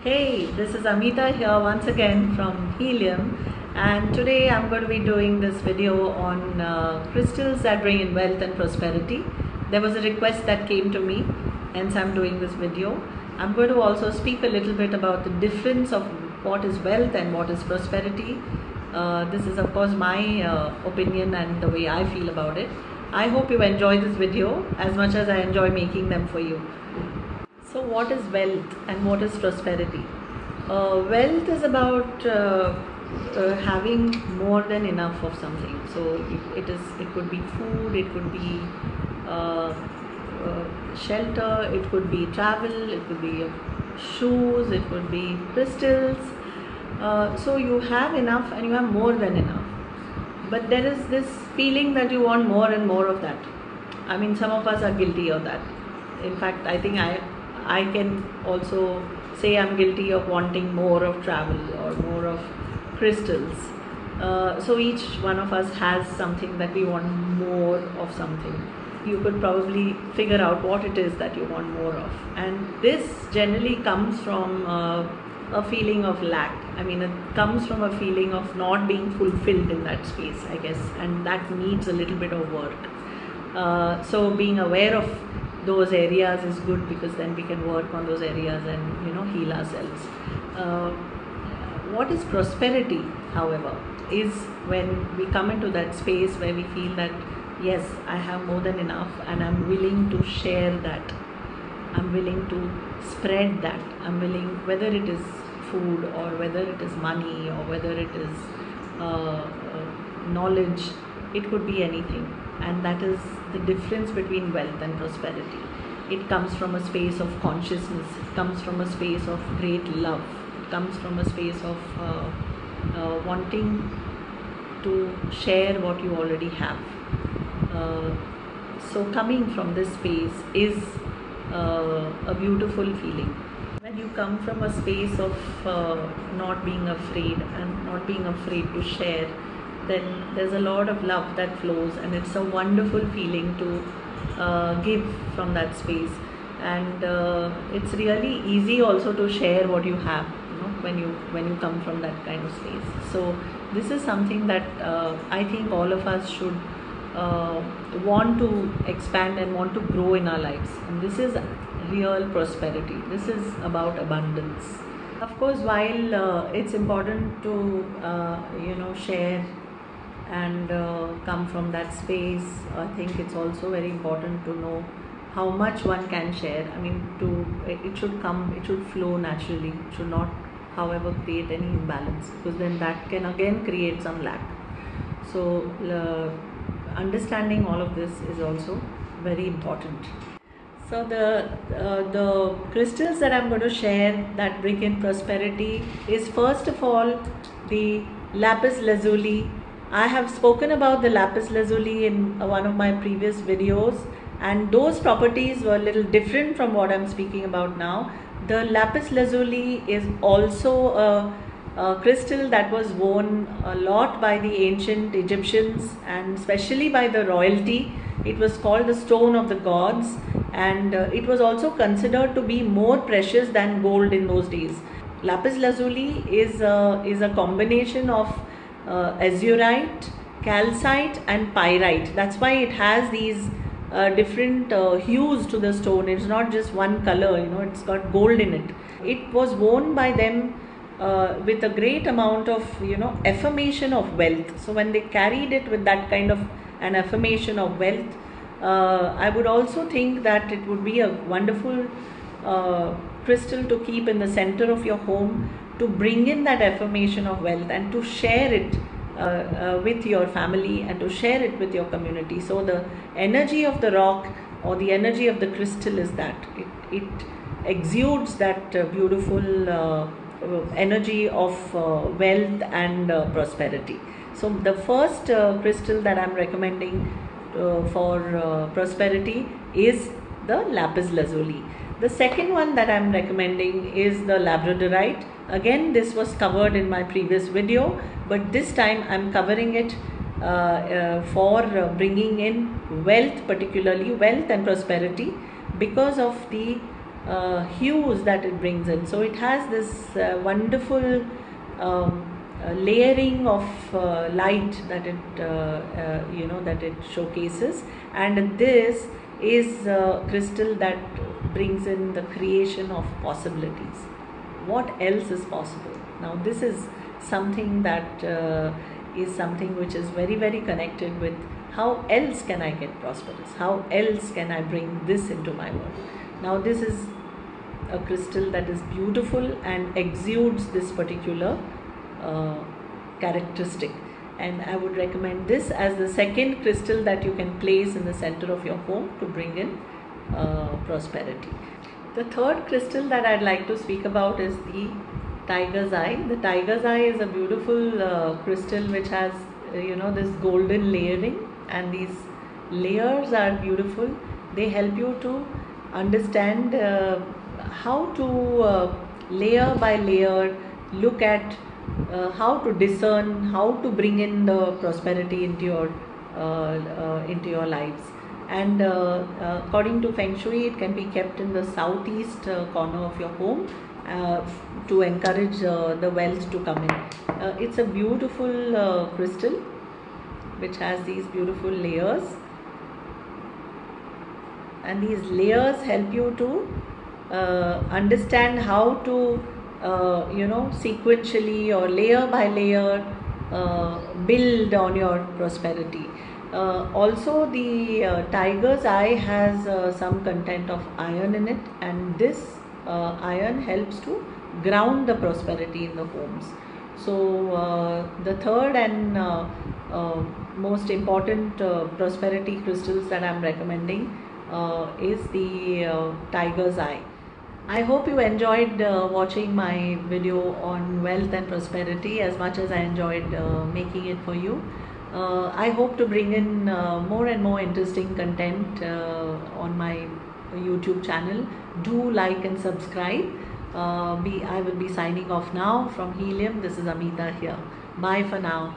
Hey, this is Amita here once again from Helium, and today I'm going to be doing this video on crystals that bring in wealth and prosperity. There was a request that came to me, hence I'm doing this video. I'm going to also speak a little bit about the difference of what is wealth and what is prosperity. This is of course my opinion and the way I feel about it. I hope you enjoy this video as much as I enjoy making them for you. So what is wealth and what is prosperity? Wealth is about having more than enough of something. So it could be food, it could be shelter, it could be travel, it could be shoes, it could be crystals. So you have enough and you have more than enough. But there is this feeling that you want more and more of that. I mean, some of us are guilty of that. In fact, I think I can also say I'm guilty of wanting more of travel or more of crystals. So each one of us has something that we want more of something. You could probably figure out what it is that you want more of. And this generally comes from a feeling of lack. I mean, it comes from a feeling of not being fulfilled in that space, I guess. And that needs a little bit of work. So being aware of those areas is good, because then we can work on those areas and heal ourselves. What is prosperity, however, is when we come into that space where we feel that yes, I have more than enough and I'm willing to share that. I'm willing to spread that. I'm willing, whether it is food or whether it is money or whether it is knowledge, it could be anything. And that is the difference between wealth and prosperity. It comes from a space of consciousness, it comes from a space of great love, it comes from a space of wanting to share what you already have. So coming from this space is a beautiful feeling. When you come from a space of not being afraid and not being afraid to share, then there's a lot of love that flows, and it's a wonderful feeling to give from that space. And it's really easy also to share what you have, when you come from that kind of space. So this is something that I think all of us should want to expand and want to grow in our lives. And this is real prosperity. This is about abundance. Of course, while it's important to share and come from that space, I think it's also very important to know how much one can share. I mean, it should flow naturally. It should not, however, create any imbalance, because then that can again create some lack. So understanding all of this is also very important. So the crystals that I'm going to share that bring in prosperity is, first of all, the lapis lazuli. I have spoken about the lapis lazuli in one of my previous videos, and those properties were a little different from what I'm speaking about now. The lapis lazuli is also a crystal that was worn a lot by the ancient Egyptians and especially by the royalty. It was called the stone of the gods, and it was also considered to be more precious than gold in those days. Lapis lazuli is a combination of azurite, calcite and pyrite. That's why it has these different hues to the stone. It's not just one color, it's got gold in it. It was worn by them with a great amount of affirmation of wealth. So when they carried it with that kind of an affirmation of wealth, I would also think that it would be a wonderful crystal to keep in the center of your home, to bring in that affirmation of wealth and to share it with your family and to share it with your community. So the energy of the rock or the energy of the crystal is that it exudes that beautiful energy of wealth and prosperity. So the first crystal that I'm recommending for prosperity is the lapis lazuli. The second one that I'm recommending is the labradorite. Again, this was covered in my previous video, but this time I'm covering it for bringing in wealth, particularly wealth and prosperity, because of the hues that it brings in. So it has this wonderful layering of light that that it showcases, and this is crystal that brings in the creation of possibilities. What else is possible? Now this is something that is something which is very, very connected with how else can I get prosperous, how else can I bring this into my world. Now this is a crystal that is beautiful and exudes this particular characteristic, and I would recommend this as the second crystal that you can place in the center of your home to bring in prosperity. The third crystal that I'd like to speak about is the tiger's eye. The tiger's eye is a beautiful crystal which has this golden layering, and these layers are beautiful. They help you to understand how to layer by layer look at how to discern, how to bring in the prosperity into your lives. And according to Feng Shui, it can be kept in the southeast corner of your home to encourage the wealth to come in. It's a beautiful crystal which has these beautiful layers, and these layers help you to understand how to sequentially or layer by layer build on your prosperity. Also the tiger's eye has some content of iron in it, and this iron helps to ground the prosperity in the homes. So the third and most important prosperity crystals that I'm recommending is the tiger's eye. I hope you enjoyed watching my video on wealth and prosperity as much as I enjoyed making it for you. I hope to bring in more and more interesting content on my YouTube channel. Do like and subscribe. I will be signing off now from Helium. This is Amita here. Bye for now.